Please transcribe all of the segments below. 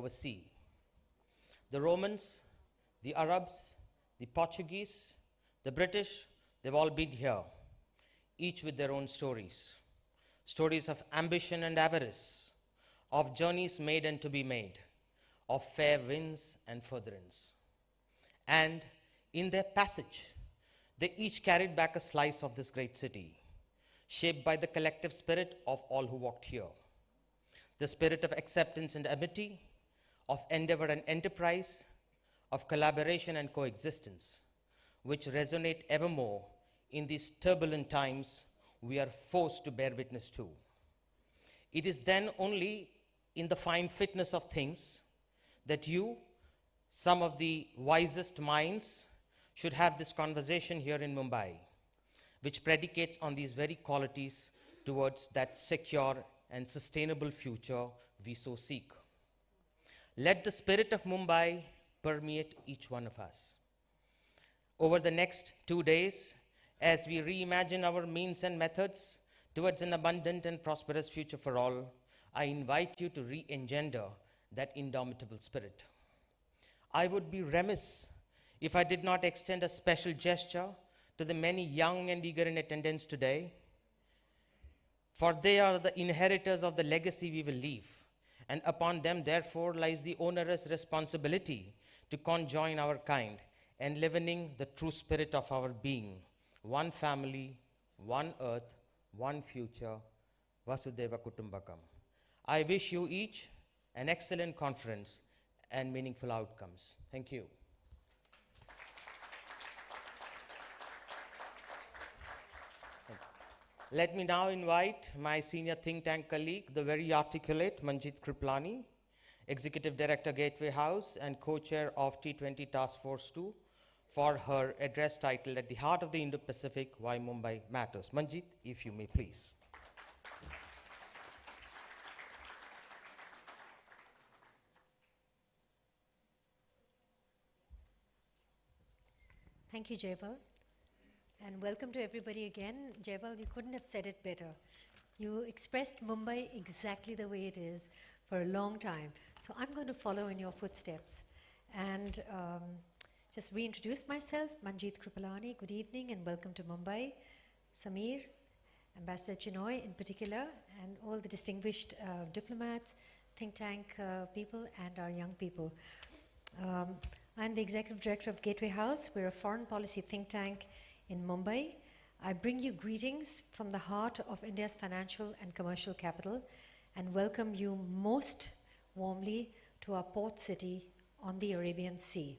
over sea. The Romans, the Arabs, the Portuguese, the British, they've all been here, each with their own stories. Stories of ambition and avarice, of journeys made and to be made, of fair winds and furtherance. And in their passage, they each carried back a slice of this great city, shaped by the collective spirit of all who walked here. The spirit of acceptance and amity, of endeavor and enterprise, of collaboration and coexistence, which resonate evermore in these turbulent times we are forced to bear witness to. It is then only in the fine fitness of things that you, some of the wisest minds, should have this conversation here in Mumbai, which predicates on these very qualities towards that secure and sustainable future we so seek. Let the spirit of Mumbai permeate each one of us. Over the next 2 days, as we reimagine our means and methods towards an abundant and prosperous future for all, I invite you to re-engender that indomitable spirit. I would be remiss if I did not extend a special gesture to the many young and eager in attendance today, for they are the inheritors of the legacy we will leave, and upon them, therefore, lies the onerous responsibility to conjoin our kind, enlivening the true spirit of our being, one family, one earth, one future, Vasudhaiva Kutumbakam. I wish you each an excellent conference and meaningful outcomes. Thank you. Let me now invite my senior think tank colleague, the very articulate Manjit Kriplani, Executive Director, Gateway House, and co-chair of T20 Task Force 2, for her address titled At the Heart of the Indo-Pacific, Why Mumbai Matters. Manjit, if you may, please. Thank you, Jaipal. And welcome to everybody again. Jaipal, you couldn't have said it better. You expressed Mumbai exactly the way it is for a long time. So I'm going to follow in your footsteps and just reintroduce myself. Manjit Kriplani, good evening and welcome to Mumbai. Samir, Ambassador Chinoy in particular, and all the distinguished diplomats, think tank people, and our young people. I'm the Executive Director of Gateway House. We're a foreign policy think tank in Mumbai. I bring you greetings from the heart of India's financial and commercial capital and welcome you most warmly to our port city on the Arabian Sea.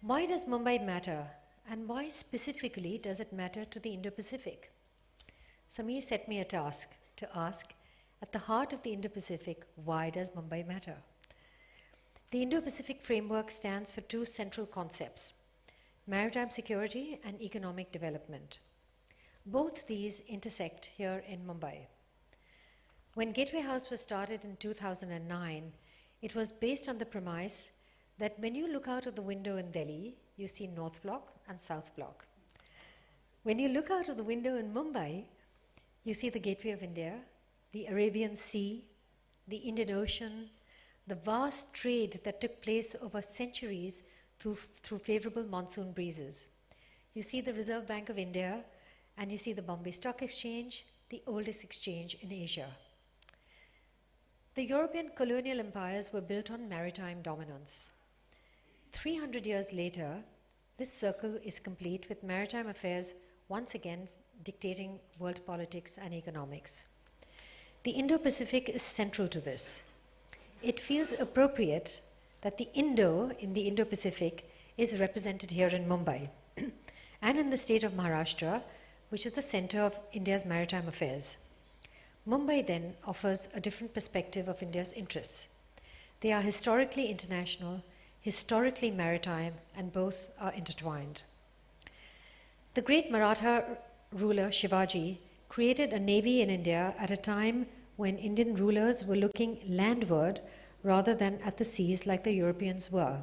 Why does Mumbai matter, and why specifically does it matter to the Indo-Pacific? Samir set me a task to ask, at the heart of the Indo-Pacific, why does Mumbai matter? The Indo-Pacific framework stands for two central concepts: maritime security and economic development. Both these intersect here in Mumbai. When Gateway House was started in 2009, it was based on the premise that when you look out of the window in Delhi, you see North Block and South Block. When you look out of the window in Mumbai, you see the Gateway of India, the Arabian Sea, the Indian Ocean, the vast trade that took place over centuries through favorable monsoon breezes. You see the Reserve Bank of India, and you see the Bombay Stock Exchange, the oldest exchange in Asia. The European colonial empires were built on maritime dominance. 300 years later, this circle is complete with maritime affairs once again dictating world politics and economics. The Indo-Pacific is central to this. It feels appropriate that the Indo in the Indo-Pacific is represented here in Mumbai and in the state of Maharashtra, which is the center of India's maritime affairs. Mumbai then offers a different perspective of India's interests. They are historically international, historically maritime, and both are intertwined. The great Maratha ruler Shivaji created a navy in India at a time when Indian rulers were looking landward rather than at the seas like the Europeans were.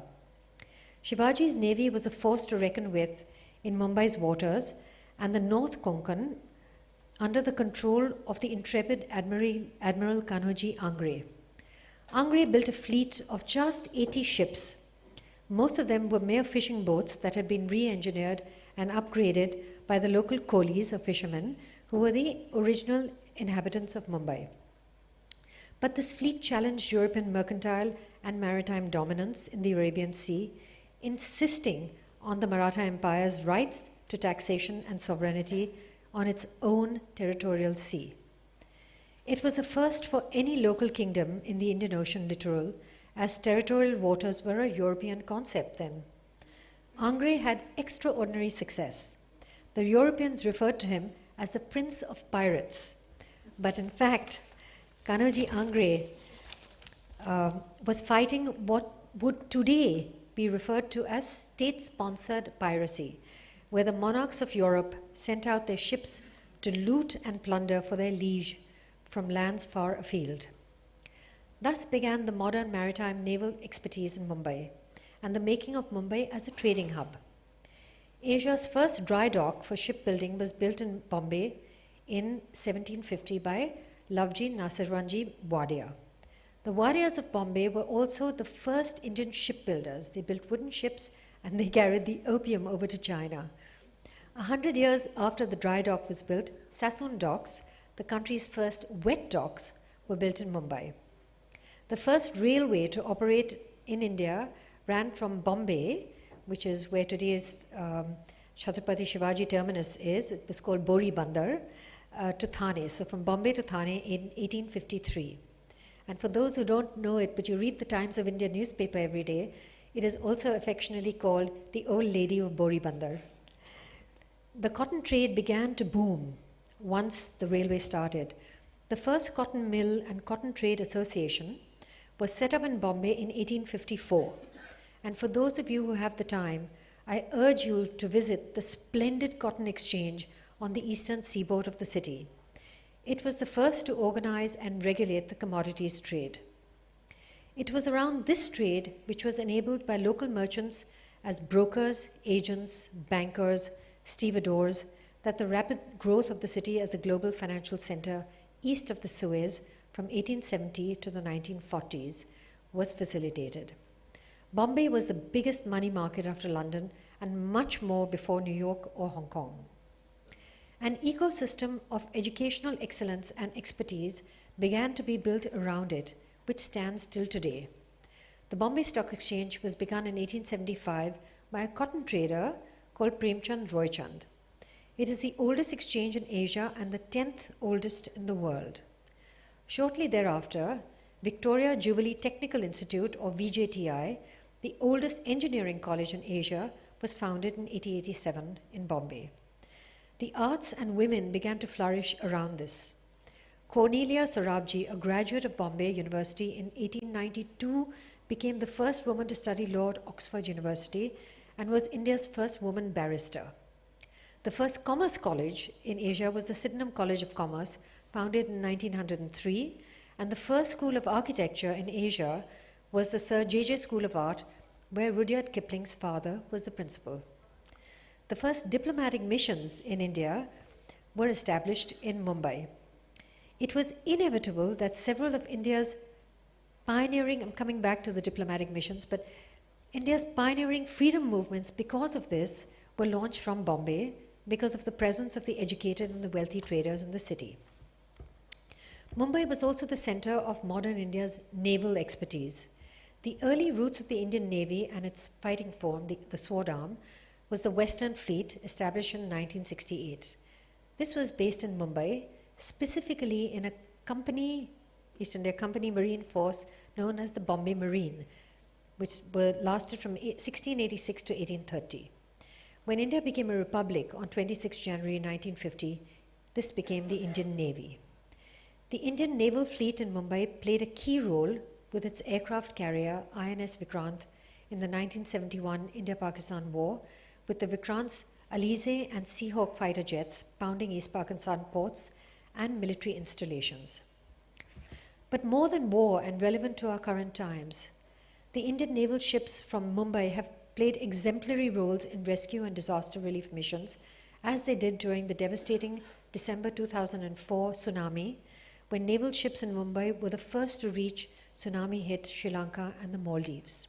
Shivaji's navy was a force to reckon with in Mumbai's waters, and the North Konkan under the control of the intrepid Admiral Kanoji Angre. Angre built a fleet of just 80 ships. Most of them were mere fishing boats that had been re-engineered and upgraded by the local coolies or fishermen who were the original inhabitants of Mumbai. But this fleet challenged European mercantile and maritime dominance in the Arabian Sea, insisting on the Maratha Empire's rights to taxation and sovereignty on its own territorial sea. It was a first for any local kingdom in the Indian Ocean littoral, as territorial waters were a European concept then. Angre had extraordinary success. The Europeans referred to him as the Prince of Pirates. But in fact, Kanoji Angre was fighting what would today be referred to as state-sponsored piracy, where the monarchs of Europe sent out their ships to loot and plunder for their liege from lands far afield. Thus began the modern maritime naval expertise in Mumbai and the making of Mumbai as a trading hub. Asia's first dry dock for shipbuilding was built in Bombay in 1750 by Lavji Nasirwanji Wadia. The Wadias of Bombay were also the first Indian shipbuilders. They built wooden ships and they carried the opium over to China. 100 years after the dry dock was built, Sassoon Docks, the country's first wet docks, were built in Mumbai. The first railway to operate in India ran from Bombay, which is where today's Chhatrapati Shivaji terminus is. It was called Bori Bandar, to Thane. So from Bombay to Thane in 1853. And for those who don't know it, but you read the Times of India newspaper every day, it is also affectionately called the Old Lady of Bori Bandar. The cotton trade began to boom once the railway started. The first cotton mill and cotton trade association was set up in Bombay in 1854. And for those of you who have the time, I urge you to visit the splendid cotton exchange on the eastern seaboard of the city. It was the first to organize and regulate the commodities trade. It was around this trade which was enabled by local merchants as brokers, agents, bankers, stevedores, that the rapid growth of the city as a global financial center east of the Suez from 1870 to the 1940s was facilitated. Bombay was the biggest money market after London and much more before New York or Hong Kong. An ecosystem of educational excellence and expertise began to be built around it, which stands till today. The Bombay Stock Exchange was begun in 1875 by a cotton trader called Premchand Roychand. It is the oldest exchange in Asia and the 10th oldest in the world. Shortly thereafter, Victoria Jubilee Technical Institute, or VJTI, the oldest engineering college in Asia, was founded in 1887 in Bombay. The arts and women began to flourish around this. Cornelia Sorabji, a graduate of Bombay University in 1892, became the first woman to study law at Oxford University and was India's first woman barrister. The first commerce college in Asia was the Sydenham College of Commerce, founded in 1903, and the first school of architecture in Asia was the Sir J.J. School of Art, where Rudyard Kipling's father was the principal. The first diplomatic missions in India were established in Mumbai. It was inevitable that several of India's pioneering, I'm coming back to the diplomatic missions, but India's pioneering freedom movements because of this were launched from Bombay because of the presence of the educated and the wealthy traders in the city. Mumbai was also the center of modern India's naval expertise. The early roots of the Indian Navy and its fighting form, the sword arm, was the Western Fleet, established in 1968. This was based in Mumbai, specifically in a company, East India Company Marine Force known as the Bombay Marine, which lasted from 1686 to 1830. When India became a republic on 26 January 1950, this became the Indian Navy. The Indian naval fleet in Mumbai played a key role with its aircraft carrier INS Vikrant in the 1971 India-Pakistan War, with the Vikrant's Alizé and Seahawk fighter jets pounding East Pakistan ports and military installations. But more than war and relevant to our current times, the Indian naval ships from Mumbai have played exemplary roles in rescue and disaster relief missions, as they did during the devastating December 2004 tsunami, when naval ships in Mumbai were the first to reach tsunami hit Sri Lanka and the Maldives.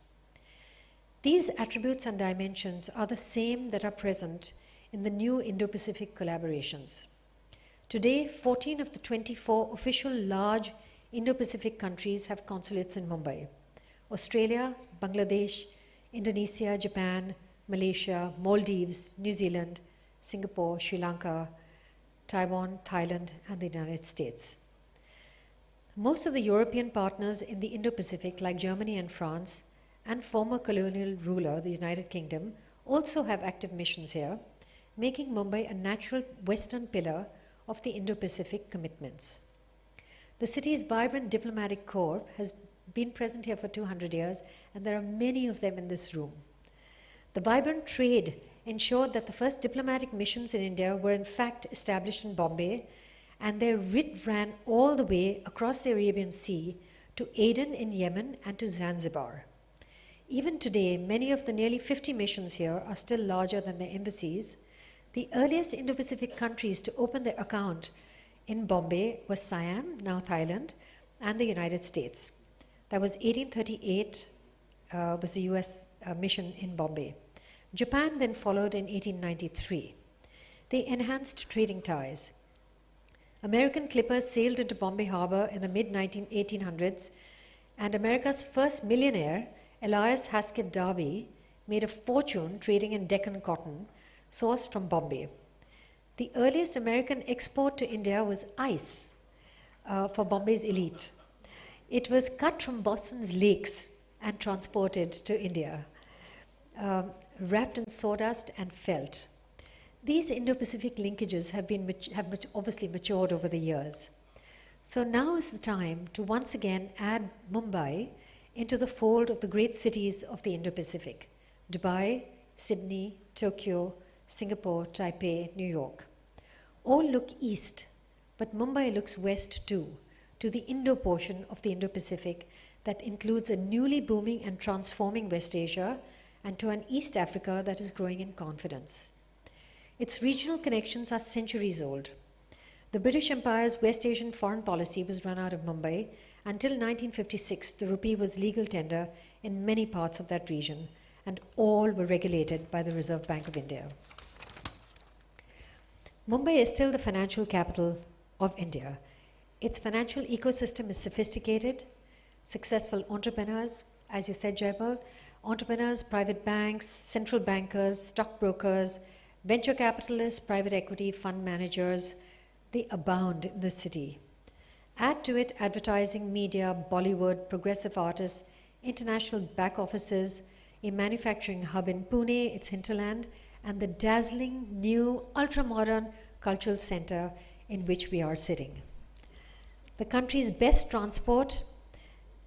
These attributes and dimensions are the same that are present in the new Indo-Pacific collaborations. Today, 14 of the 24 official large Indo-Pacific countries have consulates in Mumbai. Australia, Bangladesh, Indonesia, Japan, Malaysia, Maldives, New Zealand, Singapore, Sri Lanka, Taiwan, Thailand, and the United States. Most of the European partners in the Indo-Pacific, like Germany and France, and former colonial ruler, the United Kingdom, also have active missions here, making Mumbai a natural western pillar of the Indo-Pacific commitments. The city's vibrant diplomatic corps has been present here for 200 years, and there are many of them in this room. The vibrant trade ensured that the first diplomatic missions in India were in fact established in Bombay, and their writ ran all the way across the Arabian Sea to Aden in Yemen and to Zanzibar. Even today, many of the nearly 50 missions here are still larger than their embassies. The earliest Indo-Pacific countries to open their account in Bombay was Siam, now Thailand, and the United States. That was 1838, was the US mission in Bombay. Japan then followed in 1893. They enhanced trading ties. American clippers sailed into Bombay Harbor in the mid-1800s, and America's first millionaire, Elias Haskett Darby, made a fortune trading in Deccan cotton, sourced from Bombay. The earliest American export to India was ice for Bombay's elite. It was cut from Boston's lakes and transported to India, wrapped in sawdust and felt. These Indo-Pacific linkages have obviously matured over the years. So now is the time to once again add Mumbai into the fold of the great cities of the Indo-Pacific: Dubai, Sydney, Tokyo, Singapore, Taipei, New York. All look east, but Mumbai looks west too, to the Indo portion of the Indo-Pacific that includes a newly booming and transforming West Asia, and to an East Africa that is growing in confidence. Its regional connections are centuries old. The British Empire's West Asian foreign policy was run out of Mumbai. Until 1956, the rupee was legal tender in many parts of that region, and all were regulated by the Reserve Bank of India. Mumbai is still the financial capital of India. Its financial ecosystem is sophisticated. Successful entrepreneurs, as you said, Jaipal, entrepreneurs, private banks, central bankers, stockbrokers, venture capitalists, private equity, fund managers, they abound in the city. Add to it advertising, media, Bollywood, progressive artists, international back offices, a manufacturing hub in Pune, its hinterland, and the dazzling new ultra-modern cultural center in which we are sitting. The country's best transport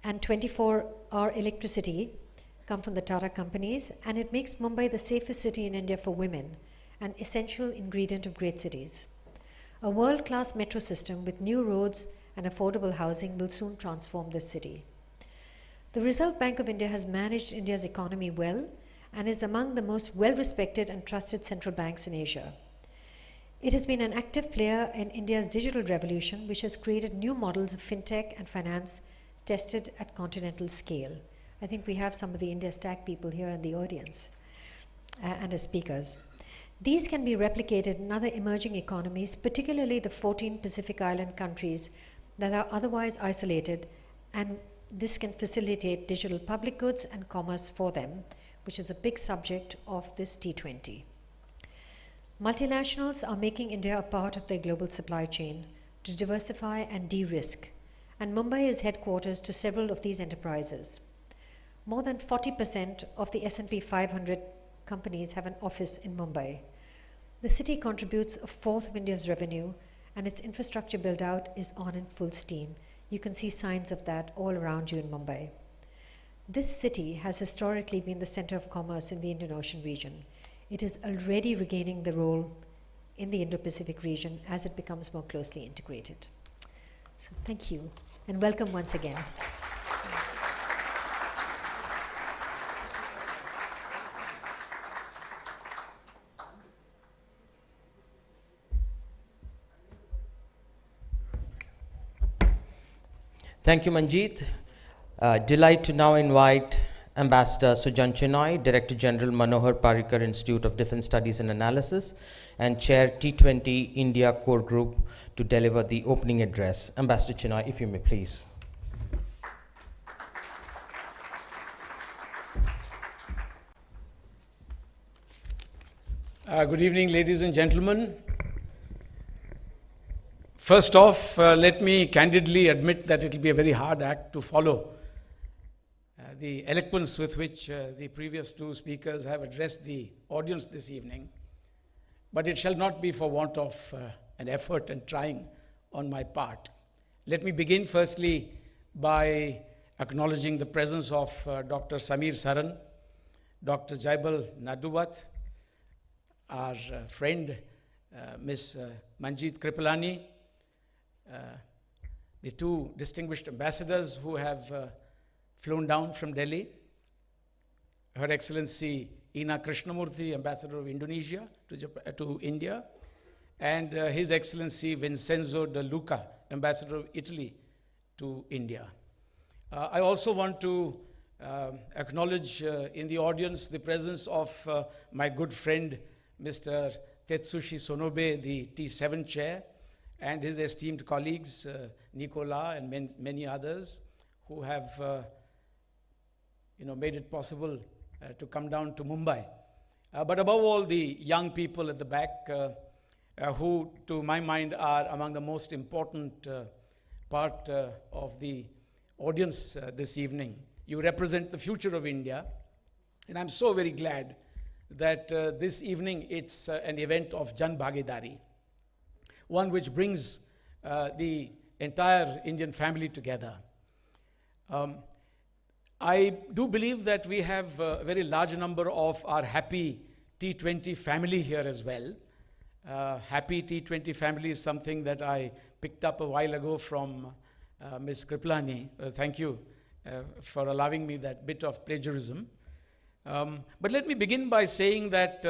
and 24-hour electricity come from the Tata companies, and it makes Mumbai the safest city in India for women, an essential ingredient of great cities. A world-class metro system with new roads and affordable housing will soon transform this city. The Reserve Bank of India has managed India's economy well and is among the most well-respected and trusted central banks in Asia. It has been an active player in India's digital revolution, which has created new models of fintech and finance tested at continental scale. I think we have some of the India Stack people here in the audience and as speakers. These can be replicated in other emerging economies, particularly the 14 Pacific Island countries that are otherwise isolated, and this can facilitate digital public goods and commerce for them, which is a big subject of this T20. Multinationals are making India a part of their global supply chain to diversify and de-risk, and Mumbai is headquarters to several of these enterprises. More than 40% of the S&P 500 companies have an office in Mumbai. The city contributes a fourth of India's revenue, and its infrastructure build-out is on in full steam. You can see signs of that all around you in Mumbai. This city has historically been the center of commerce in the Indian Ocean region. It is already regaining the role in the Indo-Pacific region as it becomes more closely integrated. So thank you, and welcome once again. Thank you, Manjeet. Delight to now invite Ambassador Sujan Chinoy, Director General Manohar Parrikar Institute of Defense Studies and Analysis, and Chair T20 India Core Group to deliver the opening address. Ambassador Chinoy, if you may please. Good evening, ladies and gentlemen. First off, let me candidly admit that it will be a very hard act to follow. The eloquence with which the previous two speakers have addressed the audience this evening, but it shall not be for want of an effort and trying on my part. Let me begin firstly by acknowledging the presence of Dr. Samir Saran, Dr. Jaibal Naduwat, our friend Ms. Manjeet Kripalani, the two distinguished ambassadors who have flown down from Delhi, Her Excellency Ina Krishnamurthy, Ambassador of Indonesia to India, and His Excellency Vincenzo De Luca, Ambassador of Italy to India. I also want to acknowledge in the audience the presence of my good friend Mr. Tetsushi Sonobe, the T7 chair, and his esteemed colleagues, Nicola and many others, who have made it possible to come down to Mumbai. But above all, the young people at the back, who, to my mind, are among the most important part of the audience this evening. You represent the future of India, and I'm so very glad that this evening it's an event of Jan Bhagidari, one which brings the entire Indian family together. I do believe that we have a very large number of our happy T20 family here as well. Happy T20 family is something that I picked up a while ago from Ms. Kripalani. Thank you for allowing me that bit of plagiarism. But let me begin by saying that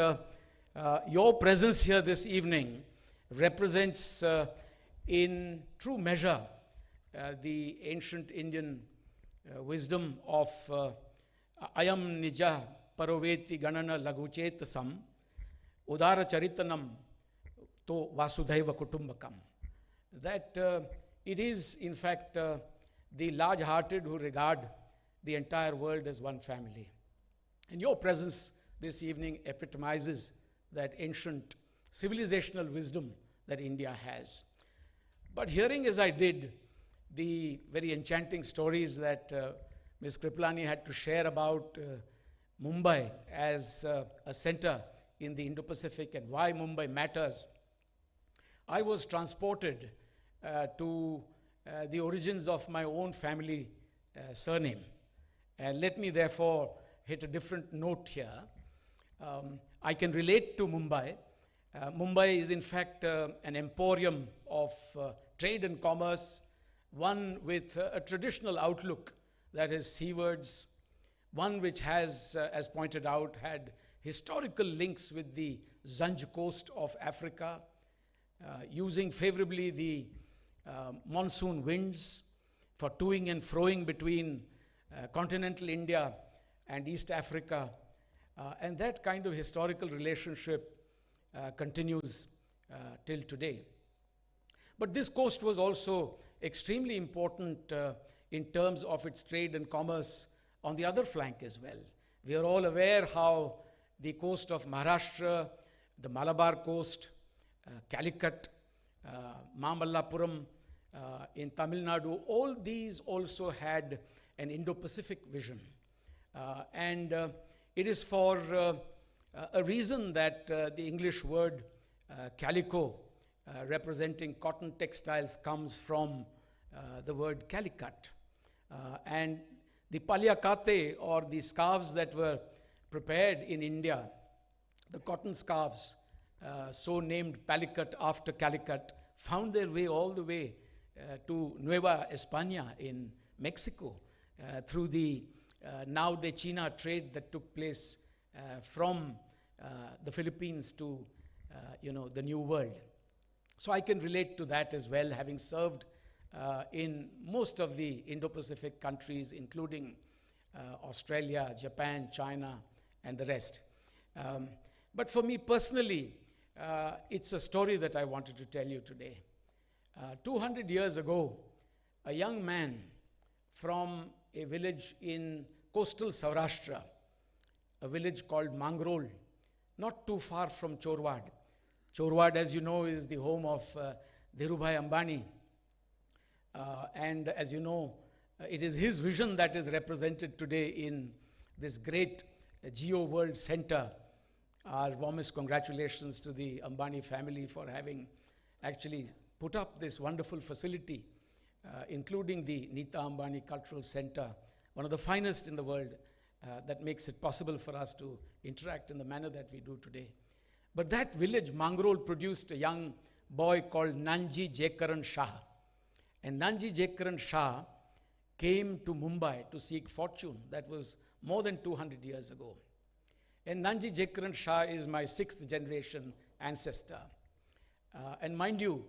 your presence here this evening represents in true measure the ancient Indian wisdom of Ayam Nija Paroveti Ganana Laguchetasam Udara Charitanam To Vasudhaiva Kutumbakam. That it is, in fact, the large-hearted who regard the entire world as one family. And your presence this evening epitomizes that ancient civilizational wisdom that India has. But hearing as I did the very enchanting stories that Ms. Kripalani had to share about Mumbai as a center in the Indo-Pacific and why Mumbai matters, I was transported to the origins of my own family surname. And let me therefore hit a different note here. I can relate to Mumbai. Mumbai is in fact an emporium of trade and commerce, one with a traditional outlook that is seawards, one which has, as pointed out, had historical links with the Zanj coast of Africa, using favorably the monsoon winds for toing and froing between continental India and East Africa. And that kind of historical relationship continues till today. But this coast was also extremely important in terms of its trade and commerce on the other flank as well. We are all aware how the coast of Maharashtra, the Malabar coast, Calicut, Mamallapuram in Tamil Nadu, all these also had an Indo-Pacific vision. And it is for a reason that the English word calico, representing cotton textiles, comes from the word calicut. And the palyakate, or the scarves that were prepared in India, the cotton scarves, so named Palicut after Calicut, found their way all the way to Nueva España in Mexico through the now de China trade that took place from the Philippines to the New World. So I can relate to that as well, having served in most of the Indo-Pacific countries, including Australia, Japan, China, and the rest. But for me personally, it's a story that I wanted to tell you today. 200 years ago, a young man from a village in coastal Saurashtra, a village called Mangrol, not too far from Chorwad. Chorwad, as you know, is the home of Dhirubhai Ambani. And as you know, it is his vision that is represented today in this great Geo World Center. Our warmest congratulations to the Ambani family for having actually put up this wonderful facility, including the Nita Ambani Cultural Center, one of the finest in the world, that makes it possible for us to interact in the manner that we do today. But that village, Mangrol, produced a young boy called Nanji Jekaran Shah. And Nanji Jekaran Shah came to Mumbai to seek fortune. That was more than 200 years ago. And Nanji Jekaran Shah is my 6th generation ancestor. And mind you,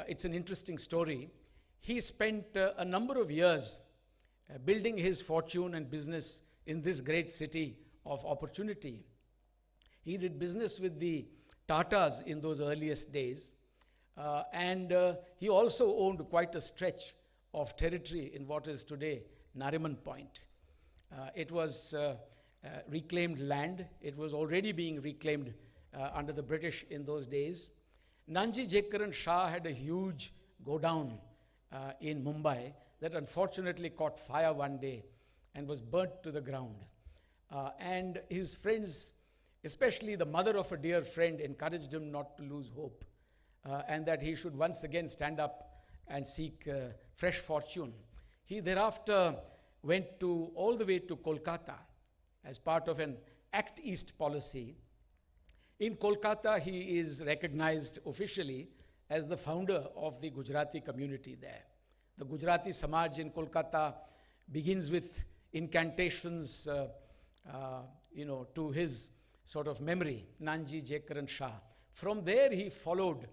it's an interesting story. He spent a number of years building his fortune and business in this great city of opportunity. He did business with the Tatas in those earliest days. And he also owned quite a stretch of territory in what is today Nariman Point. It was reclaimed land. It was already being reclaimed under the British in those days. Nanji Jekaran Shah had a huge go-down in Mumbai that unfortunately caught fire one day and was burnt to the ground. And his friends, especially the mother of a dear friend, encouraged him not to lose hope and that he should once again stand up and seek fresh fortune. He thereafter went all the way to Kolkata as part of an Act East policy. In Kolkata, he is recognized officially as the founder of the Gujarati community there. The Gujarati Samaj in Kolkata begins with incantations, to his sort of memory, Nanji Jekaran Shah. From there, he followed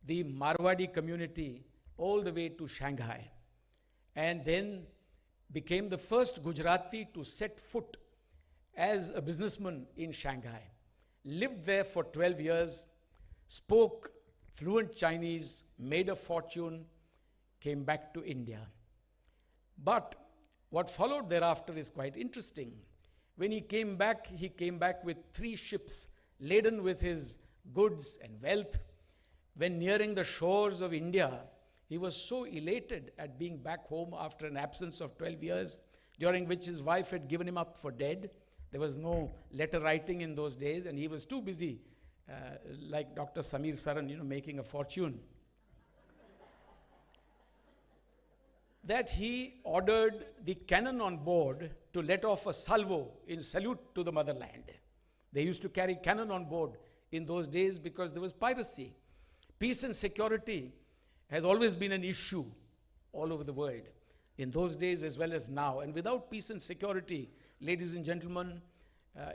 the Marwadi community all the way to Shanghai, and then became the first Gujarati to set foot as a businessman in Shanghai. Lived there for 12 years, spoke fluent Chinese, made a fortune, came back to India. But what followed thereafter is quite interesting. When he came back with 3 ships laden with his goods and wealth. When nearing the shores of India, he was so elated at being back home after an absence of 12 years, during which his wife had given him up for dead. There was no letter writing in those days, and he was too busy, like Dr. Samir Saran, making a fortune, that he ordered the cannon on board to let off a salvo in salute to the motherland. They used to carry cannon on board in those days because there was piracy. Peace and security has always been an issue all over the world, in those days as well as now. And without peace and security, ladies and gentlemen,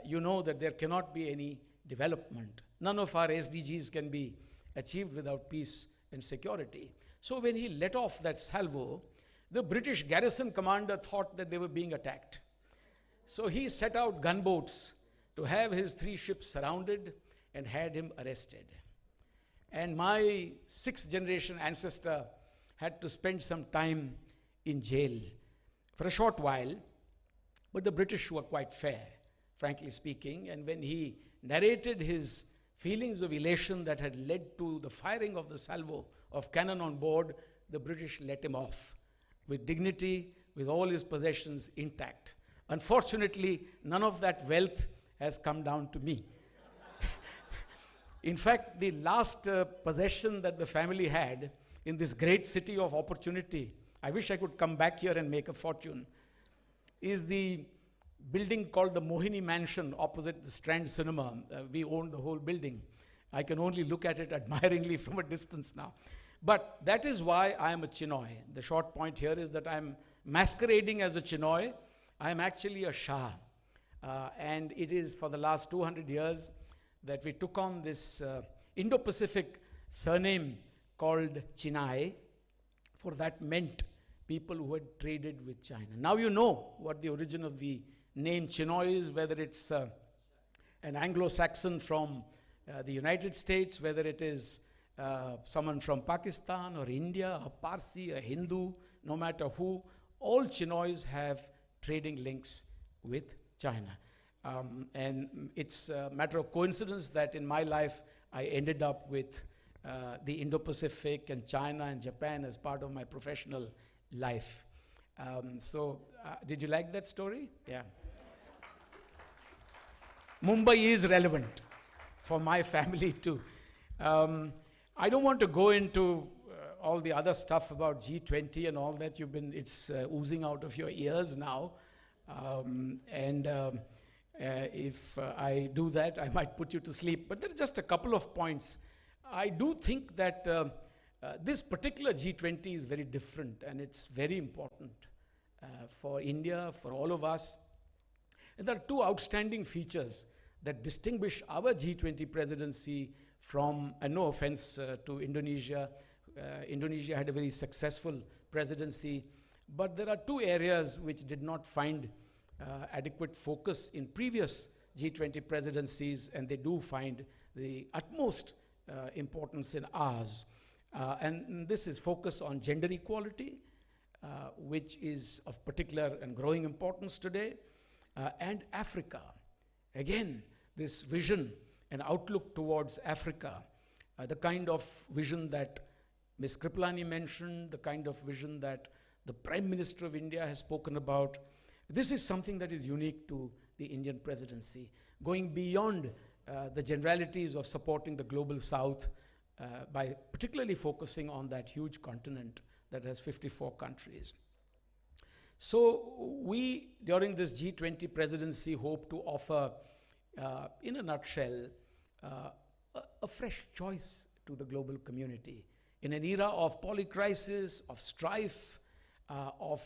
you know that there cannot be any development. None of our SDGs can be achieved without peace and security. So when he let off that salvo, the British garrison commander thought that they were being attacked. So he set out gunboats to have his 3 ships surrounded and had him arrested. And my 6th generation ancestor had to spend some time in jail for a short while, but the British were quite fair, frankly speaking. And when he narrated his feelings of elation that had led to the firing of the salvo of cannon on board, the British let him off with dignity, with all his possessions intact. Unfortunately, none of that wealth has come down to me. In fact, the last possession that the family had in this great city of opportunity, I wish I could come back here and make a fortune, is the building called the Mohini Mansion opposite the Strand Cinema. We own the whole building. I can only look at it admiringly from a distance now. But that is why I am a Chinoy. The short point here is that I'm masquerading as a Chinoy. I'm actually a Shah. And it is for the last 200 years that we took on this Indo-Pacific surname called Chinoy. for that meant people who had traded with China. Now you know what the origin of the name Chinoy is, whether it's an Anglo-Saxon from the United States, whether it is someone from Pakistan or India, a Parsi, a Hindu, no matter who, all Chinoys have trading links with China. And it's a matter of coincidence that in my life I ended up with the Indo-Pacific and China and Japan as part of my professional life. Did you like that story? Yeah. Mumbai is relevant for my family too. I don't want to go into all the other stuff about G20 and all that. It's oozing out of your ears now. If I do that, I might put you to sleep. But there are just a couple of points. I do think that this particular G20 is very different, and it's very important for India, for all of us. And there are two outstanding features that distinguish our G20 presidency from, and no offense to Indonesia. Indonesia had a very successful presidency, but there are two areas which did not find adequate focus in previous G20 presidencies, and they do find the utmost importance in ours. And this is focus on gender equality, which is of particular and growing importance today, and Africa. Again, this vision and outlook towards Africa, the kind of vision that Ms. Kripalani mentioned, the kind of vision that the Prime Minister of India has spoken about. This is something that is unique to the Indian presidency, going beyond the generalities of supporting the global South by particularly focusing on that huge continent that has 54 countries. So we, during this G20 presidency, hope to offer, in a nutshell, a fresh choice to the global community. In an era of polycrisis, of strife, of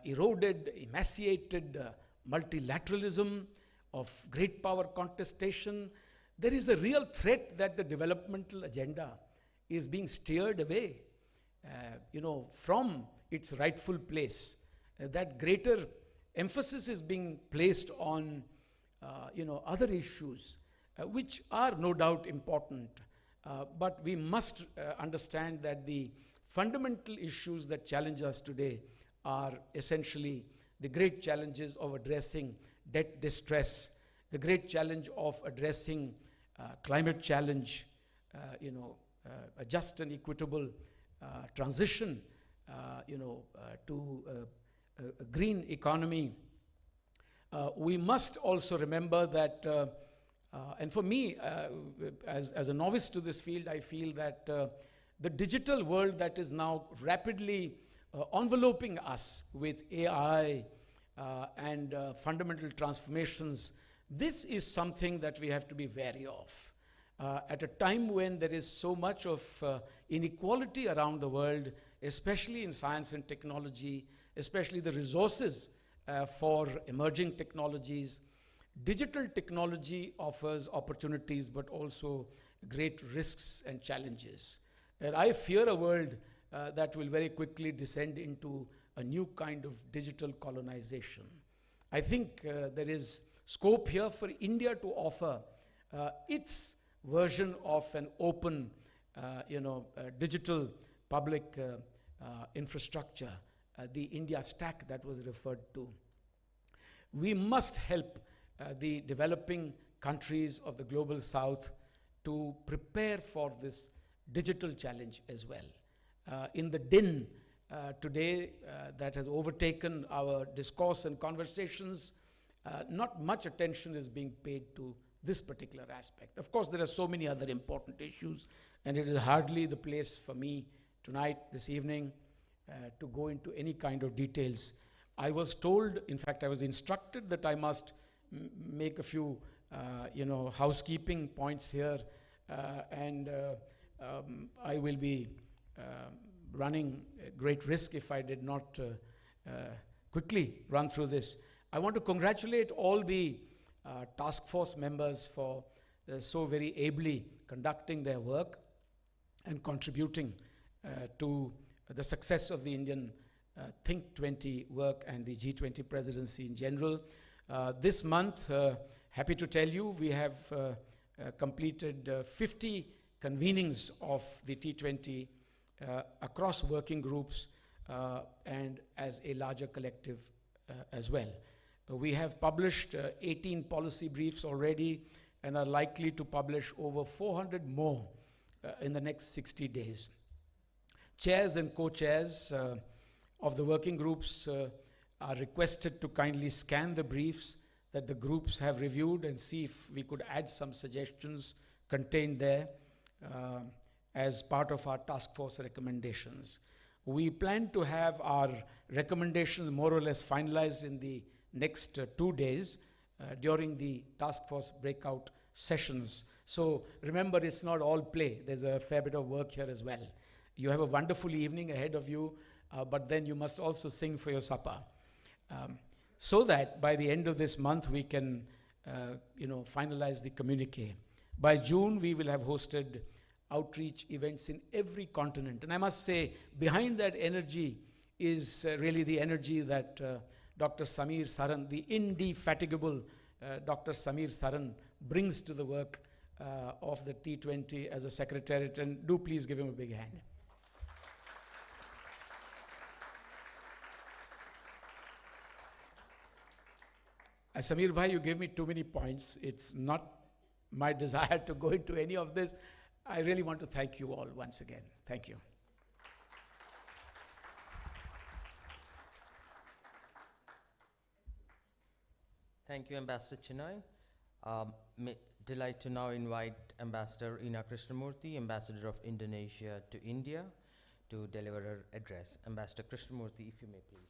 eroded, emaciated multilateralism, of great power contestation, there is a real threat that the developmental agenda is being steered away, from its rightful place. That greater emphasis is being placed on, other issues, which are no doubt important. But we must understand that the fundamental issues that challenge us today are essentially the great challenges of addressing debt distress, the great challenge of addressing climate challenge, a just and equitable transition, to a green economy. We must also remember that, and for me, as a novice to this field, I feel that the digital world that is now rapidly enveloping us with AI and fundamental transformations, this is something that we have to be wary of. At a time when there is so much of inequality around the world, especially in science and technology, especially the resources for emerging technologies, digital technology offers opportunities but also great risks and challenges. And I fear a world that will very quickly descend into a new kind of digital colonization. I think there is scope here for India to offer its version of an open, digital public infrastructure, the India stack that was referred to. We must help the developing countries of the global South to prepare for this digital challenge as well. In the din today that has overtaken our discourse and conversations, not much attention is being paid to this particular aspect. Of course, there are so many other important issues, and it is hardly the place for me tonight, this evening, to go into any kind of details. I was told, in fact, I was instructed that I must make a few, housekeeping points here, and I will be running a great risk if I did not quickly run through this. I want to congratulate all the task force members for so very ably conducting their work and contributing to the success of the Indian Think20 work and the G20 presidency in general. This month, happy to tell you, we have completed 50 convenings of the T20 across working groups and as a larger collective as well. We have published 18 policy briefs already and are likely to publish over 400 more in the next 60 days. Chairs and co-chairs of the working groups are requested to kindly scan the briefs that the groups have reviewed and see if we could add some suggestions contained there as part of our task force recommendations. We plan to have our recommendations more or less finalized in the next 2 days during the task force breakout sessions. So remember, it's not all play. There's a fair bit of work here as well. You have a wonderful evening ahead of you, but then you must also sing for your supper. So that by the end of this month, we can finalize the communique. By June, we will have hosted outreach events in every continent. And I must say, behind that energy is really the energy that Dr. Samir Saran, the indefatigable Dr. Samir Saran, brings to the work of the T20 as a secretariat. And do please give him a big hand. Samir bhai, you gave me too many points. It's not my desire to go into any of this. I really want to thank you all once again. Thank you. Thank you, Ambassador Chinoy. Delight to now invite Ambassador Ina Krishnamurthy, Ambassador of Indonesia to India, to deliver her address. Ambassador Krishnamurthy, if you may please.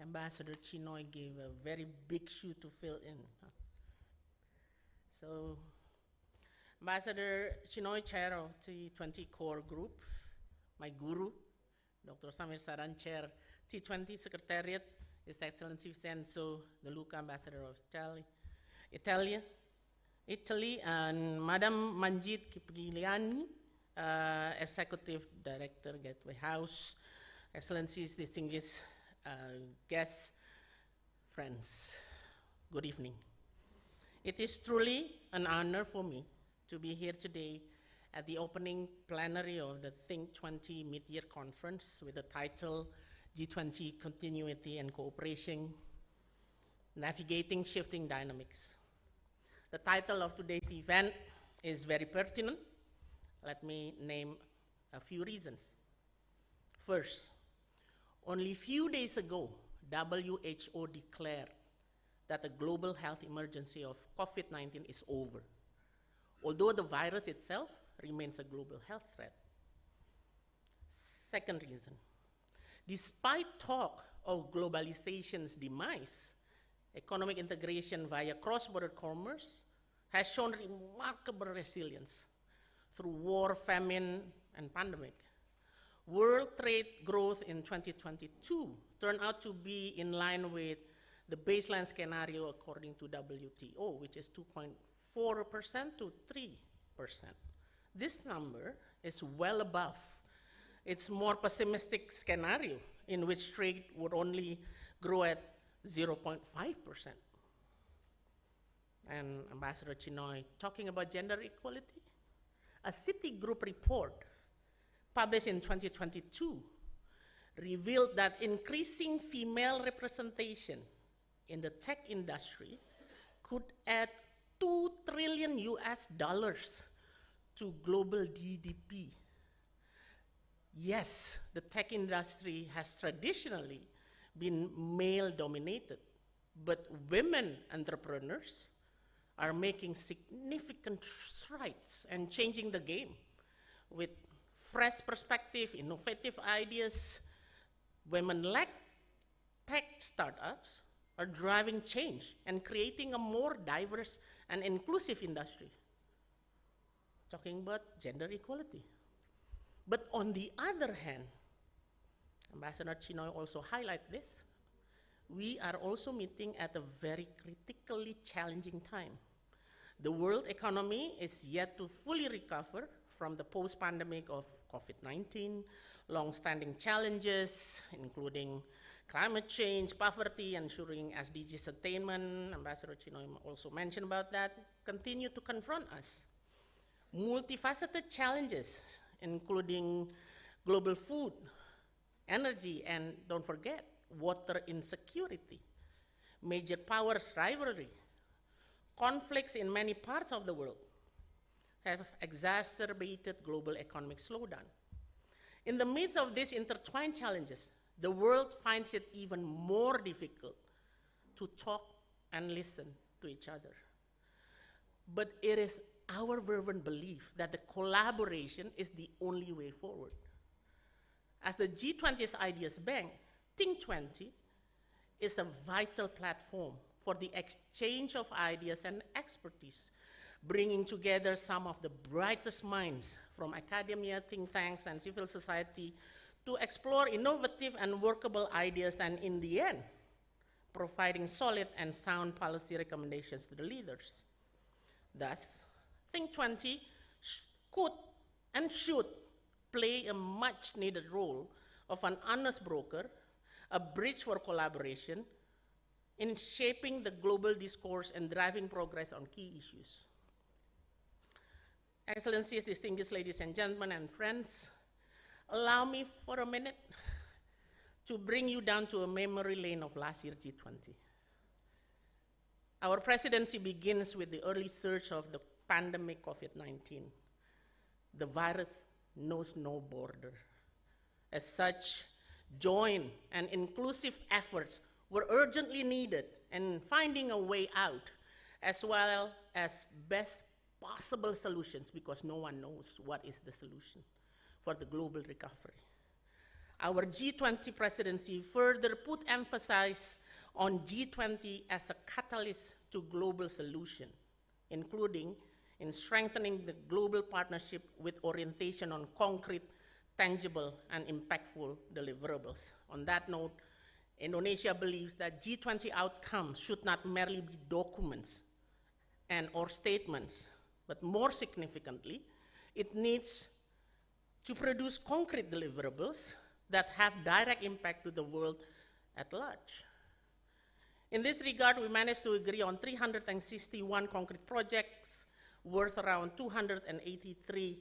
Ambassador Chinoy gave a very big shoe to fill in. So, Ambassador Chinoy, Chair of T20 Core Group, my guru, Dr. Samir Saran, Chair, T20 Secretariat, His Excellency Vincenzo De Luca, Ambassador of Italy, and Madam Manjit Kiprigliani, Executive Director, Gateway House, Excellencies, distinguished guests, friends, good evening. It is truly an honor for me to be here today at the opening plenary of the Think20 Mid-Year Conference with the title G20 Continuity and Cooperation, Navigating Shifting Dynamics. The title of today's event is very pertinent. Let me name a few reasons. First, only a few days ago, WHO declared that the global health emergency of COVID-19 is over, although the virus itself remains a global health threat. Second reason, despite talk of globalization's demise, economic integration via cross-border commerce has shown remarkable resilience through war, famine, and pandemic. World trade growth in 2022 turned out to be in line with the baseline scenario according to WTO, which is 2.4% to 3%. This number is well above its more pessimistic scenario, in which trade would only grow at 0.5%. And Ambassador Chinoy, talking about gender equality, a Citigroup report published in 2022 revealed that increasing female representation in the tech industry could add $2 trillion to global GDP. Yes, the tech industry has traditionally been male-dominated, but women entrepreneurs are making significant strides and changing the game with fresh perspective, innovative ideas. Women-led tech startups are driving change and creating a more diverse and inclusive industry. Talking about gender equality. But on the other hand, Ambassador Chinoy also highlight this, we are also meeting at a very critically challenging time. The world economy is yet to fully recover from the post-pandemic of COVID-19, long-standing challenges, including climate change, poverty, ensuring SDGs attainment, Ambassador Chinoy also mentioned about that, continue to confront us. Multifaceted challenges, including global food, energy, and don't forget, water insecurity, major powers rivalry, conflicts in many parts of the world have exacerbated global economic slowdown. In the midst of these intertwined challenges, the world finds it even more difficult to talk and listen to each other. But it is our fervent belief that the collaboration is the only way forward. As the G20's Ideas Bank, Think20 is a vital platform for the exchange of ideas and expertise, bringing together some of the brightest minds from academia, think tanks, and civil society to explore innovative and workable ideas, and in the end, providing solid and sound policy recommendations to the leaders. Thus, Think20 could and should play a much needed role of an honest broker, a bridge for collaboration in shaping the global discourse and driving progress on key issues. Excellencies, distinguished ladies and gentlemen and friends, allow me for a minute to bring you down to a memory lane of last year's G20. Our presidency begins with the early surge of the pandemic COVID-19. The virus knows no border. As such, joint and inclusive efforts were urgently needed in finding a way out, as well as best possible solutions, because no one knows what is the solution for the global recovery. Our G20 presidency further put emphasis on G20 as a catalyst to global solution, including in strengthening the global partnership with orientation on concrete, tangible, and impactful deliverables. On that note, Indonesia believes that G20 outcomes should not merely be documents and or statements, but more significantly, it needs to produce concrete deliverables that have direct impact to the world at large. In this regard, we managed to agree on 361 concrete projects worth around 283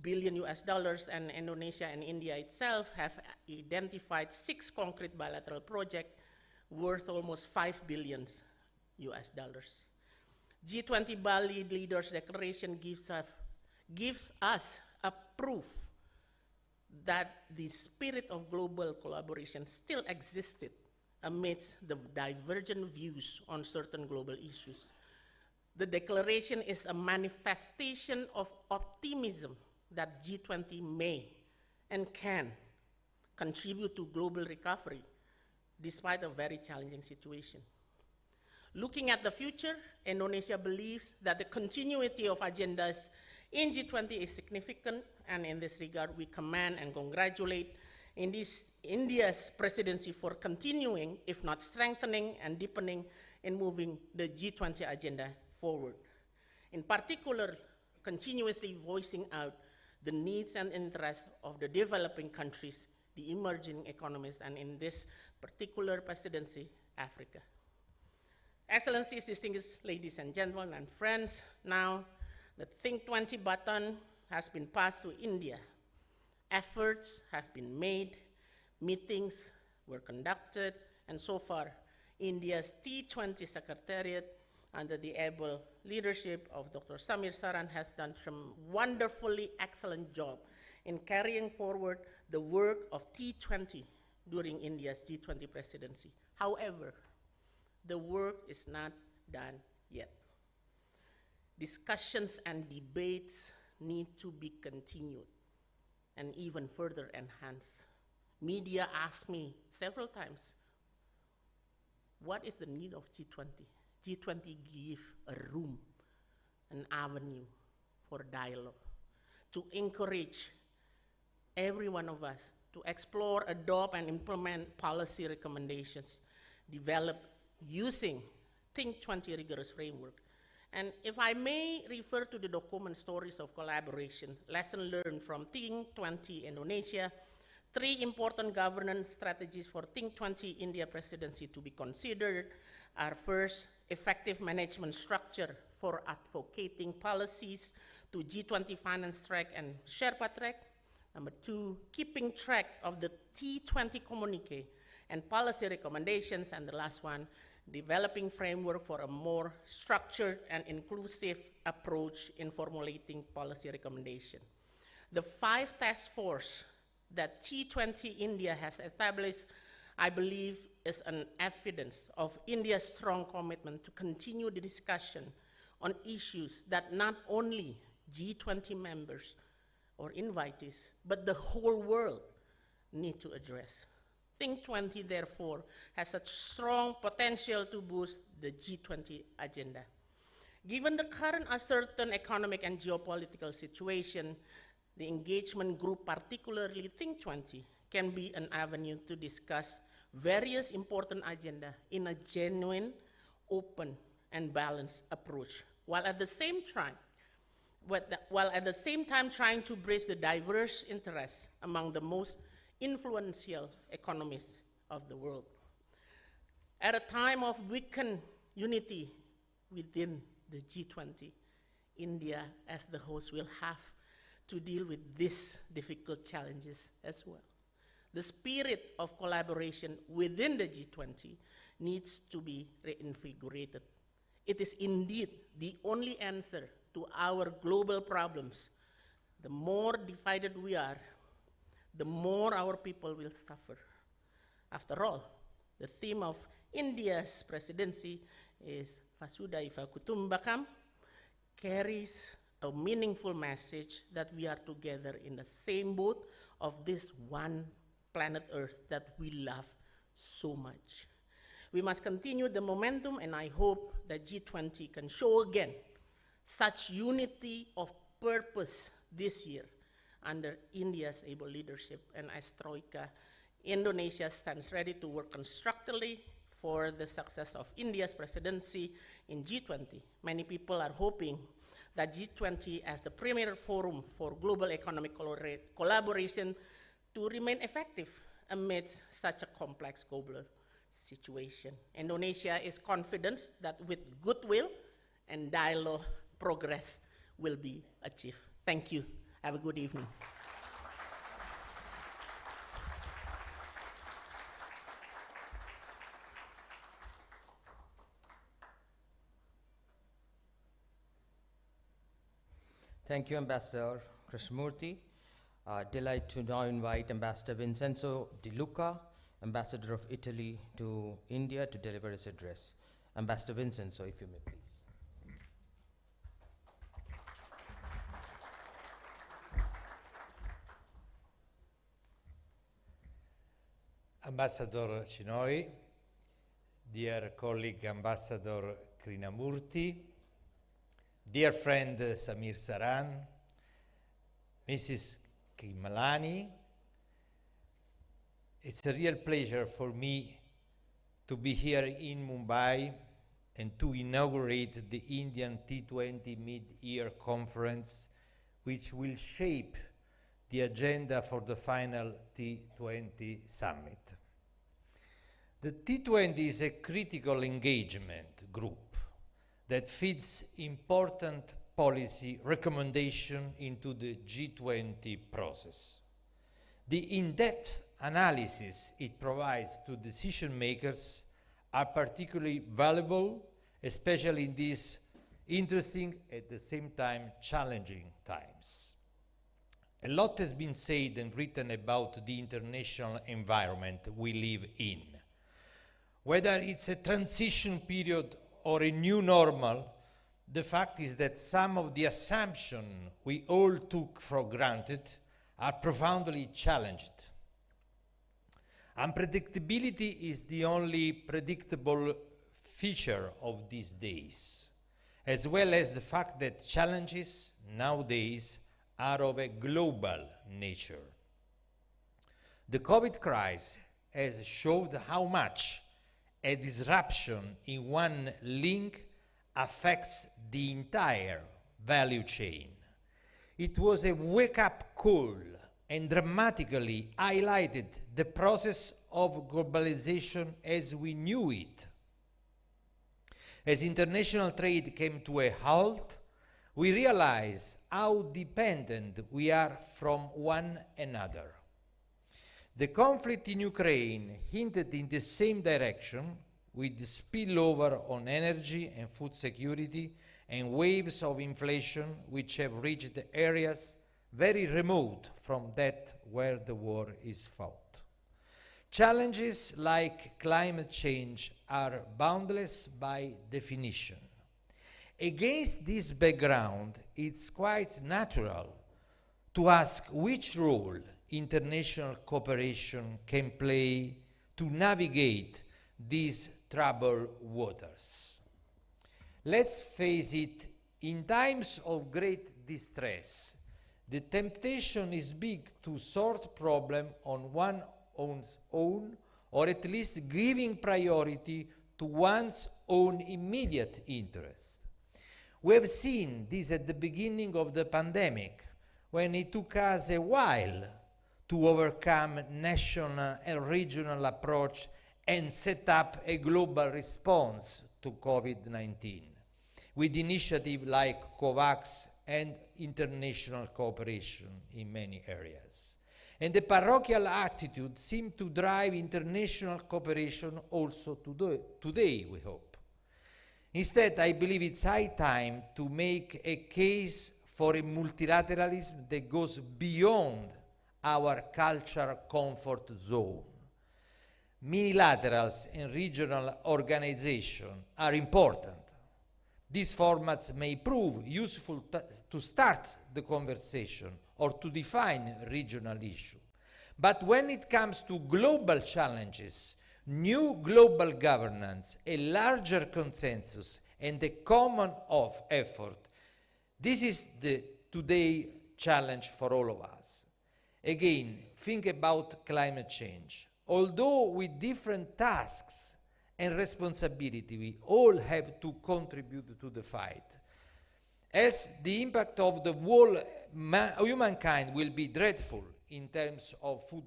billion US dollars, and Indonesia and India itself have identified 6 concrete bilateral projects worth almost 5 billion US dollars. G20 Bali Leaders Declaration gives us a proof that the spirit of global collaboration still existed amidst the divergent views on certain global issues. The declaration is a manifestation of optimism that G20 may and can contribute to global recovery despite a very challenging situation. Looking at the future, Indonesia believes that the continuity of agendas in G20 is significant, and in this regard, we commend and congratulate India's presidency for continuing, if not strengthening and deepening, in moving the G20 agenda forward. In particular, continuously voicing out the needs and interests of the developing countries, the emerging economies, and in this particular presidency, Africa. Excellencies, distinguished ladies and gentlemen and friends, now the Think20 baton has been passed to India. Efforts have been made, meetings were conducted, and so far, India's T20 Secretariat, under the able leadership of Dr. Samir Saran, has done a wonderfully excellent job in carrying forward the work of T20 during India's G20 presidency. However, the work is not done yet. Discussions and debates need to be continued and even further enhanced. Media asked me several times, what is the need of G20? G20 give a room, an avenue for dialogue, to encourage every one of us to explore, adopt, and implement policy recommendations developed using Think20 rigorous framework. And if I may refer to the document Stories of Collaboration, lesson learned from Think20 Indonesia, 3 important governance strategies for Think20 India presidency to be considered are: first, effective management structure for advocating policies to G20 finance track and Sherpa track. Number 2, keeping track of the T20 Communique and policy recommendations. And the last one, developing framework for a more structured and inclusive approach in formulating policy recommendation. The 5 task force that T20 India has established, I believe, is an evidence of India's strong commitment to continue the discussion on issues that not only G20 members or invitees, but the whole world need to address. Think20, therefore, has such strong potential to boost the G20 agenda. Given the current uncertain economic and geopolitical situation, the engagement group, particularly Think20, can be an avenue to discuss various important agenda in a genuine, open, and balanced approach, while at the same time trying to bridge the diverse interests among the most influential economies of the world. At a time of weakened unity within the G20, India, as the host, will have to deal with these difficult challenges as well. The spirit of collaboration within the G20 needs to be reinvigorated. It is indeed the only answer to our global problems. The more divided we are, the more our people will suffer. After all, the theme of India's presidency is Vasudhaiva Kutumbakam, carries a meaningful message that we are together in the same boat of this one planet Earth that we love so much. We must continue the momentum, and I hope that G20 can show again such unity of purpose this year under India's able leadership. And as Troika, Indonesia stands ready to work constructively for the success of India's presidency in G20. Many people are hoping that G20 as the premier forum for global economic collaboration to remain effective amidst such a complex global situation. Indonesia is confident that with goodwill and dialogue, progress will be achieved. Thank you. Have a good evening. Thank you, Ambassador Krishnamurthy. Delight to now invite Ambassador Vincenzo Di Luca, Ambassador of Italy to India, to deliver his address. Ambassador Vincenzo, if you may please. Ambassador Chinoy, dear colleague Ambassador Krishnamurthy, dear friend Samir Saran, Mrs. Kimalani, it's a real pleasure for me to be here in Mumbai and to inaugurate the Indian T20 Mid-Year Conference, which will shape the agenda for the final T20 Summit. The T20 is a critical engagement group that feeds important policy recommendation into the G20 process. The in-depth analysis it provides to decision makers are particularly valuable, especially in these interesting, at the same time challenging times. A lot has been said and written about the international environment we live in. Whether it's a transition period or a new normal, the fact is that some of the assumptions we all took for granted are profoundly challenged. Unpredictability is the only predictable feature of these days, as well as the fact that challenges nowadays are of a global nature. The COVID crisis has showed how much a disruption in one link affects the entire value chain. It was a wake-up call and dramatically highlighted the process of globalization as we knew it. As international trade came to a halt, we realized how dependent we are from one another. The conflict in Ukraine hinted in the same direction, with the spillover on energy and food security and waves of inflation which have reached areas very remote from that where the war is fought. Challenges like climate change are boundless by definition. Against this background, it's quite natural to ask which role international cooperation can play to navigate these troubled waters. Let's face it, in times of great distress, the temptation is big to sort problem on one's own, or at least giving priority to one's own immediate interest. We have seen this at the beginning of the pandemic, when it took us a while to overcome national and regional approach and set up a global response to COVID-19, with initiatives like COVAX and international cooperation in many areas. And the parochial attitude seemed to drive international cooperation also today, we hope. Instead, I believe it's high time to make a case for a multilateralism that goes beyond our cultural comfort zone. Minilaterals and regional organizations are important. These formats may prove useful to start the conversation or to define regional issues. But when it comes to global challenges, new global governance, a larger consensus, and a common effort, this is the today challenge for all of us. Again, think about climate change. Although with different tasks and responsibility, we all have to contribute to the fight. As the impact of the whole humankind will be dreadful in terms of food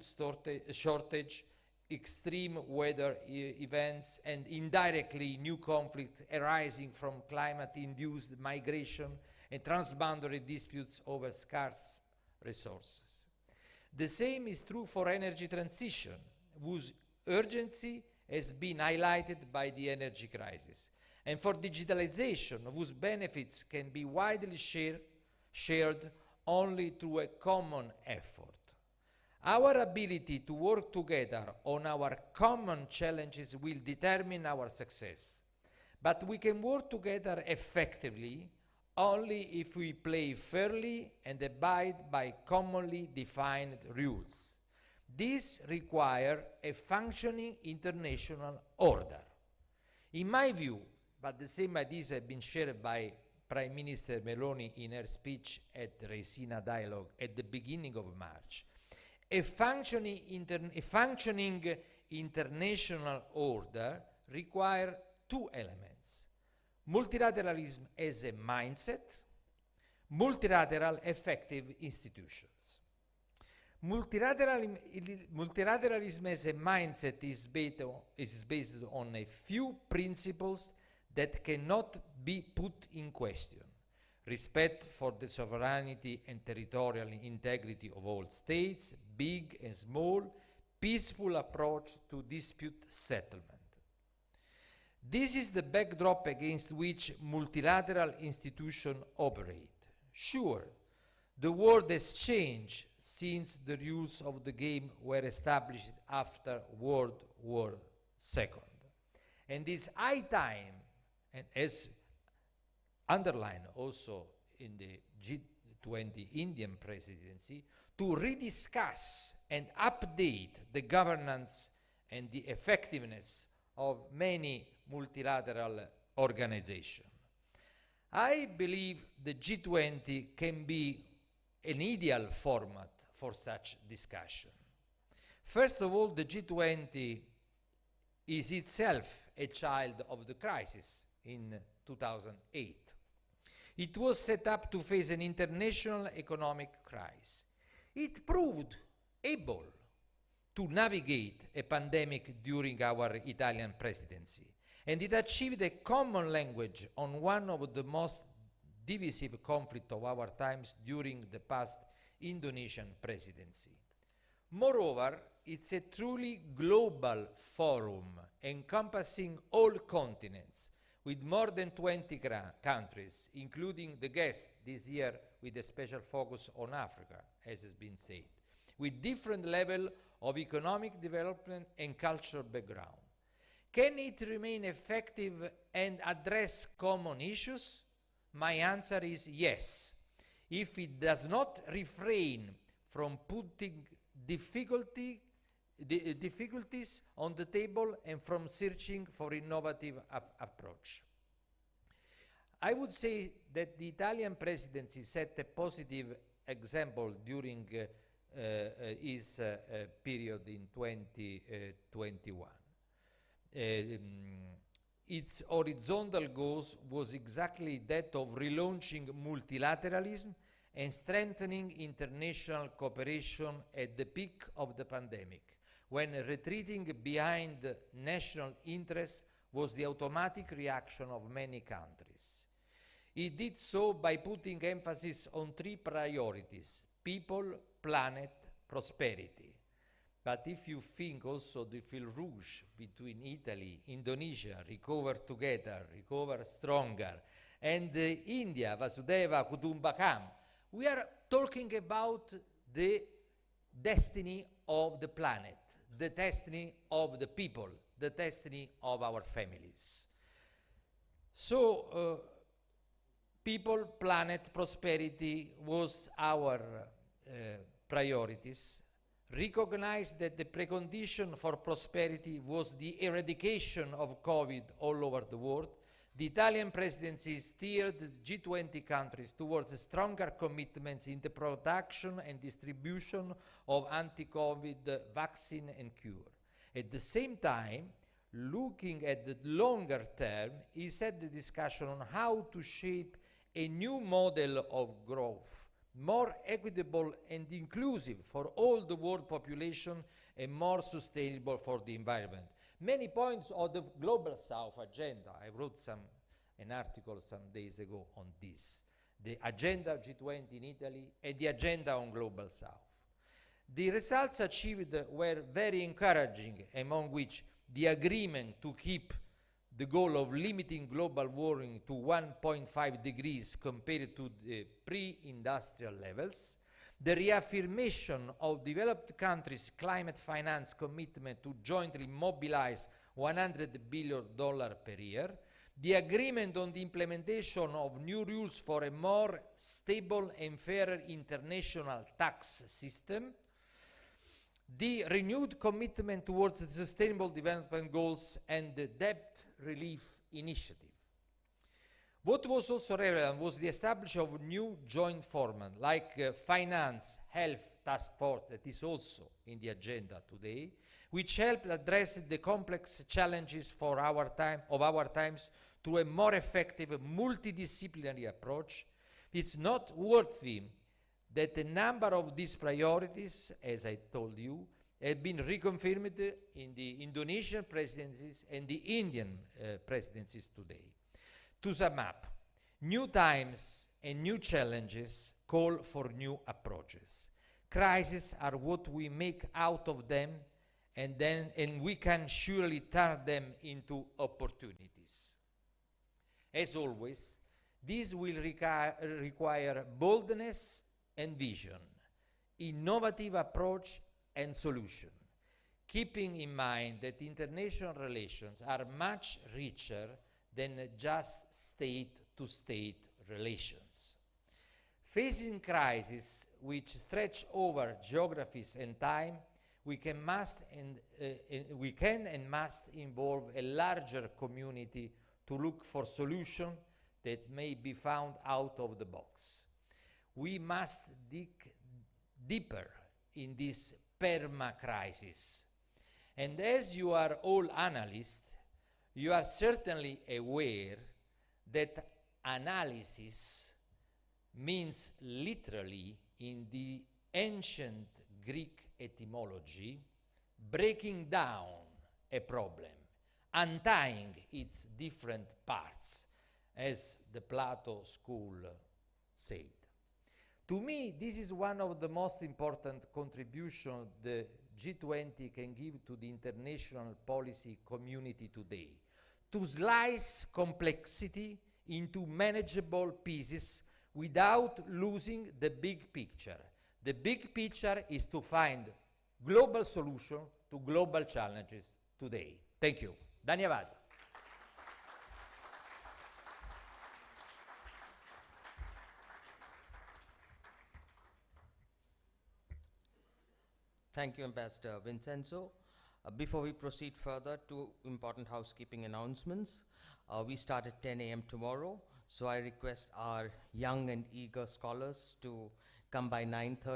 shortage, extreme weather events, and indirectly new conflicts arising from climate-induced migration and transboundary disputes over scarce resources. The same is true for energy transition, whose urgency has been highlighted by the energy crisis, and for digitalization, whose benefits can be widely shared only through a common effort. Our ability to work together on our common challenges will determine our success, but we can work together effectively only if we play fairly and abide by commonly defined rules. This requires a functioning international order. In my view, but the same ideas have been shared by Prime Minister Meloni in her speech at the Raisina Dialogue at the beginning of March, a functioning international order requires two elements: multilateralism as a mindset, multilateral effective institutions. Multilateralism as a mindset is based on a few principles that cannot be put in question: respect for the sovereignty and territorial integrity of all states, big and small, peaceful approach to dispute settlement. This is the backdrop against which multilateral institutions operate. Sure, the world has changed since the rules of the game were established after World War II. And it's high time, and as underlined also in the G20 Indian presidency, to rediscuss and update the governance and the effectiveness of many multilateral organizations. I believe the G20 can be an ideal format for such discussion. First of all, the G20 is itself a child of the crisis in 2008. It was set up to face an international economic crisis. It proved able to navigate a pandemic during our Italian presidency, and it achieved a common language on one of the most divisive conflicts of our times during the past Indonesian presidency. Moreover, it's a truly global forum encompassing all continents, with more than 20 countries, including the guest this year with a special focus on Africa, as has been said, with different level of economic development and cultural background. Can it remain effective and address common issues? My answer is yes, if it does not refrain from putting difficulties on the table and from searching for innovative approach. I would say that the Italian presidency set a positive example during its period in 2021. Its horizontal goals was exactly that of relaunching multilateralism and strengthening international cooperation at the peak of the pandemic, when retreating behind national interests was the automatic reaction of many countries. It did so by putting emphasis on three priorities: people, planet, prosperity. But if you think also the fil rouge between Italy, Indonesia, recover together, recover stronger, and India, Vasudeva Kutumbakam, we are talking about the destiny of the planet, the destiny of the people, the destiny of our families. So, people, planet, prosperity was our priorities. Recognize that the precondition for prosperity was the eradication of COVID all over the world. The Italian presidency steered the G20 countries towards stronger commitments in the production and distribution of anti-COVID vaccine and cure. At the same time, looking at the longer term, he set the discussion on how to shape a new model of growth, more equitable and inclusive for all the world population and more sustainable for the environment. Many points of the Global South agenda. I wrote an article some days ago on this. The agenda of G20 in Italy and the agenda on Global South. The results achieved were very encouraging, among which the agreement to keep the goal of limiting global warming to 1.5 degrees compared to the pre-industrial levels, the reaffirmation of developed countries' climate finance commitment to jointly mobilize $100 billion per year, the agreement on the implementation of new rules for a more stable and fairer international tax system, the renewed commitment towards the Sustainable Development Goals and the Debt Relief Initiative. What was also relevant was the establishment of new joint formats like Finance Health Task Force, that is also in the agenda today, which helped address the complex challenges of our times through a more effective multidisciplinary approach. It's noteworthy that a number of these priorities, as I told you, have been reconfirmed in the Indonesian presidencies and the Indian presidencies today. To sum up, new times and new challenges call for new approaches. Crises are what we make out of them, and we can surely turn them into opportunities. As always, this will require boldness and vision, innovative approach and solution, keeping in mind that international relations are much richer than just state-to-state relations. Facing crises which stretch over geographies and time, we can and must involve a larger community to look for solutions that may be found out of the box. We must dig deeper in this perma-crisis. And as you are all analysts, You are certainly aware that analysis means literally in the ancient Greek etymology, breaking down a problem, untying its different parts, as the Plato school said. To me, this is one of the most important contributions the G20 can give to the international policy community today, to slice complexity into manageable pieces without losing the big picture. The big picture is to find global solutions to global challenges today. Thank you. Dhanyavad. Thank you, Ambassador Vincenzo. Before we proceed further, two important housekeeping announcements. We start at 10 a.m. tomorrow, so I request our young and eager scholars to come by 9:30.